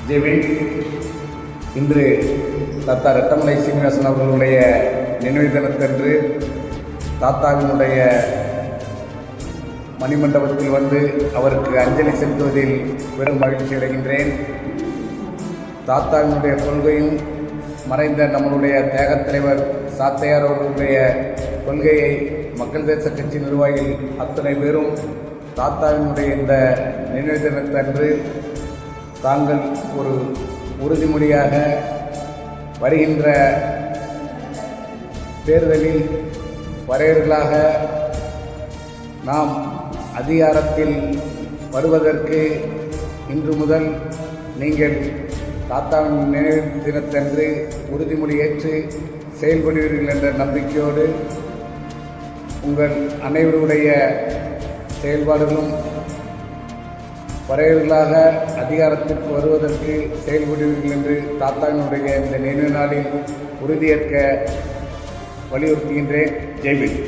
ஜெய்வின். இன்று தாத்தா ரெட்டமலை சீனிவாசன் அவர்களுடைய நினைவு தினத்தன்று தாத்தாவினுடைய மணிமண்டபத்தில் வந்து அவருக்கு அஞ்சலி செலுத்துவதில் பெரும் மகிழ்ச்சி அடைகின்றேன். தாத்தாவினுடைய கொள்கையும் மறைந்த நம்மளுடைய தியாகத் தலைவர் சாத்தையார் அவர்களுடைய கொள்கையை மக்கள் தேச கட்சி நிர்வாகிகள் அத்தனை பேரும் தாத்தாவினுடைய இந்த நினைவு தினத்தன்று தாங்கள் ஒரு உறுதிமொழியாக வருகின்ற தேர்தலில் வரையர்களாக நாம் அதிகாரத்தில் வருவதற்கு இன்று முதல் நீங்கள் தாத்தாவின் நினைவு தினத்தன்று உறுதிமொழி ஏற்று செயல்படுவீர்கள் என்ற நம்பிக்கையோடு உங்கள் அனைவருடைய செயல்பாடுகளும் வரையர்களாக அதிகாரத்திற்கு வருவதற்கு செயல்படுவீர்கள் என்று தாத்தாவினுடைய இந்த நினைவு நாளில் உறுதியேற்க வலியுறுத்துகின்றேன். ஜெய்வின்.